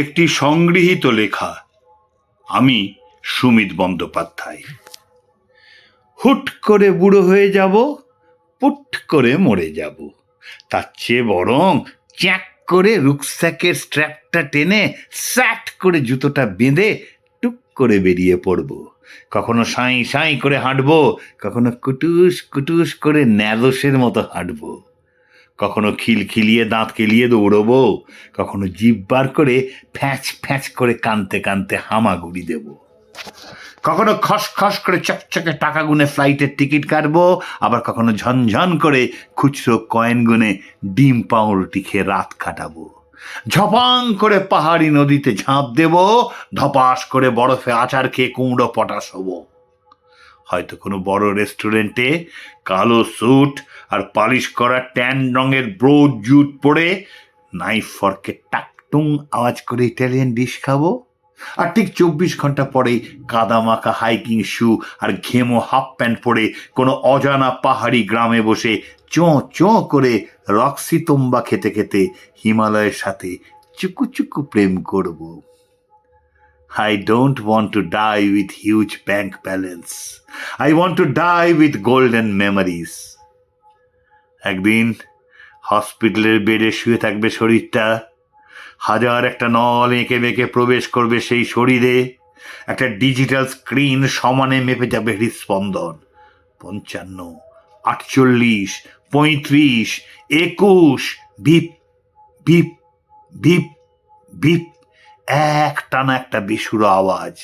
একটি সংগৃহীত লেখা। আমি সুমিত বন্দ্যোপাধ্যায়। হুট করে বুড়ো হয়ে যাব, পুট করে মরে যাব, তার চেয়ে বরং চ্যাক করে রুকস্যাকের স্ট্র্যাপটা টেনে স্যাট করে জুতোটা বেঁধে টুক করে বেরিয়ে পড়ব। কখনো সাঁই সাঁই করে হাঁটবো, কখনো কুটুস কুটুস করে ন্যাদোসের মতো হাঁটবো, কখনো খিলখিলিয়ে দাঁত কেলিয়ে দৌড়বো, কখনো জিভ বার করে ফ্যাঁচ ফ্যাঁচ করে কানতে কানতে হামাগুড়ি দেব, কখনো খসখস করে চকচকে টাকা গুনে ফ্লাইটের টিকিট কাটবো, আবার কখনো ঝনঝন করে খুচরো কয়েন গুনে ডিম পাউরুটি খেয়ে রাত কাটাবো, ঝপাং করে পাহাড়ি নদীতে ঝাঁপ দেব, ধপাস করে বরফে আচার খেয়ে কুমড়ো পটাশ হবো। হয়তো কোনো বড় রেস্টুরেন্টে কালো স্যুট আর পালিশ করা ট্যান রঙের ব্রোড জুট পরে নাইফ ফর্কে টাকটুং আওয়াজ করে ইটালিয়ান ডিশ খাবো। আর ঠিক 24 ঘন্টা পরেই কাদামাখা হাইকিং শু আর ঘেমো হাফ প্যান্ট পরে কোনো অজানা পাহাড়ি গ্রামে বসে চোঁ চোঁ করে রক্সি তোম্বা খেতে খেতে হিমালয়ের সাথে চুকু চুকু প্রেম করব। I don't want to die with huge bank balance. I want to die with golden memories. একদিন হসপিটালের বেডে শুয়ে থাকবে শরীরটা, হাজার একটা নল এঁকে বেঁকে প্রবেশ করবে সেই শরীরে, একটা ডিজিটাল স্ক্রিন সমানে মেপে যাবে হৃদস্পন্দন। 55, 48, 35, 21, বিপ বিপ বিপ বিপ, এক টানা একটা বেসুরো আওয়াজ।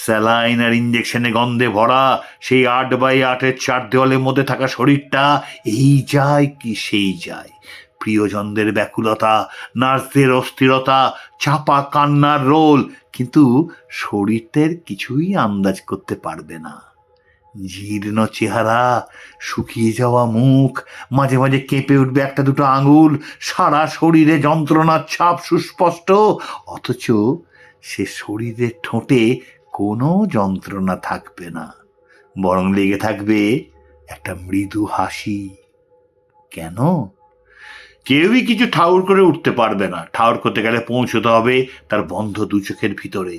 স্যালাইন আর ইঞ্জেকশনে গন্ধে ভরা সেই 8x8 চার দেওয়ালের মধ্যে থাকা শরীরটা এই যায় কি সেই যায়। প্রিয়জনদের ব্যাকুলতা, নার্সদের অস্থিরতা, চাপা কান্নার রোল, কিন্তু শরীরটার কিছুই আন্দাজ করতে পারবে না। জীর্ণ চেহারা, শুকিয়ে যাওয়া মুখ, মাঝে মাঝে কেঁপে উঠবে একটা দুটো আঙুল, সারা শরীরে যন্ত্রণার ছাপ সুস্পষ্ট, অথচ সে শরীরের ঠোঁটে কোনো যন্ত্রণা থাকবে না, বরং লেগে থাকবে একটা মৃদু হাসি। কেন? কেউই কিছু ঠাউর করে উঠতে পারবে না। ঠাউর করতে গেলে পৌঁছতে হবে তার বন্ধ দু চোখের ভিতরে।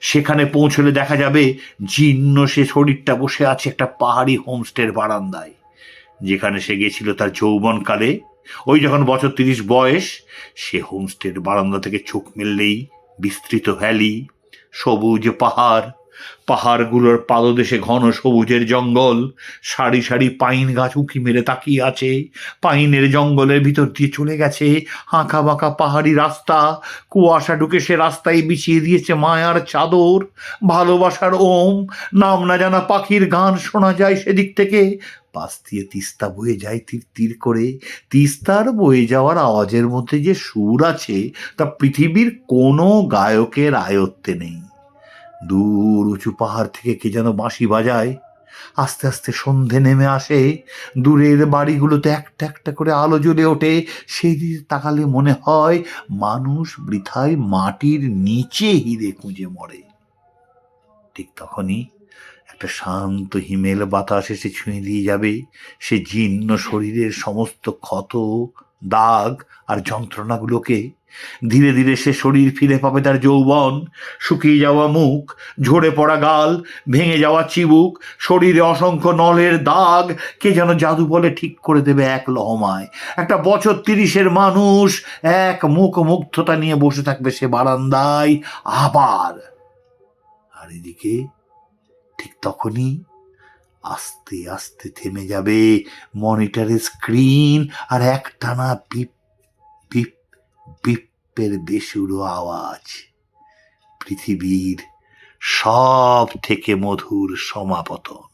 সেখানে পৌঁছলে দেখা যাবে জীর্ণ সে শরীরটা বসে আছে একটা পাহাড়ি হোমস্টের বারান্দায়, যেখানে সে গেছিল তার যৌবনকালে। ওই যখন বছর 30 বয়স, সে হোমস্টের বারান্দা থেকে চোখ মেললেই বিস্তৃত ভ্যালি, সবুজ পাহাড়, পাহাড়গুলোর পাদদেশে ঘন সবুজের জঙ্গল, সারি সারি পাইন গাছ উঁকি মেরে তাকিয়ে আছে। পাইনের জঙ্গলের ভিতর দিয়ে চলে গেছে আঁকা বাঁকা পাহাড়ি রাস্তা। কুয়াশা ঢুকে সে রাস্তায় বিছিয়ে দিয়েছে মায়ার চাদর। ভালোবাসার ওম, নাম না জানা পাখির গান শোনা যায় সেদিক থেকে। পাশ দিয়ে তিস্তা বয়ে যায় তীর তীর করে। তিস্তার বয়ে যাওয়ার আওয়াজের মধ্যে যে সুর আছে তা পৃথিবীর কোনো গায়কের আয়ত্তে নেই। দূর উঁচু পাহাড় থেকে কে যেন বাঁশি বাজায়। আস্তে আস্তে সন্ধে নেমে আসে, দূরের বাড়িগুলোতে একটা একটা করে আলো জ্বলে ওঠে। সেই দিকে তাকালে মনে হয় মানুষ বৃথায় মাটির নিচে হিরে খুঁজে মরে। ঠিক তখনই একটা শান্ত হিমেল বাতাস এসে ছুঁয়ে দিয়ে যাবে সে জীর্ণ শরীরের সমস্ত ক্ষত, দাগ আর যন্ত্রণাগুলোকে। ধীরে ধীরে সে শরীর ফিরে পাবে তার যৌবন। শুকিয়ে যাওয়া মুখ, ঝরে পড়া গাল, ভেঙে যাওয়া চিবুক, শরীরে অসংখ্য নলের দাগ কে যেন জাদু বলে ঠিক করে দেবে এক লহমায়। একটা বছর 30-এর মানুষ এক মুখ মুগ্ধতা নিয়ে বসে থাকবে সে বারান্দায় আবার। আর এদিকে ঠিক তখনই আস্তে আস্তে থেমে যাবে মনিটরের স্ক্রিন, আর একটানা বিপ বিপ বিপের বেসুরো আওয়াজ। পৃথিবীর সব থেকে মধুর সমাপতন।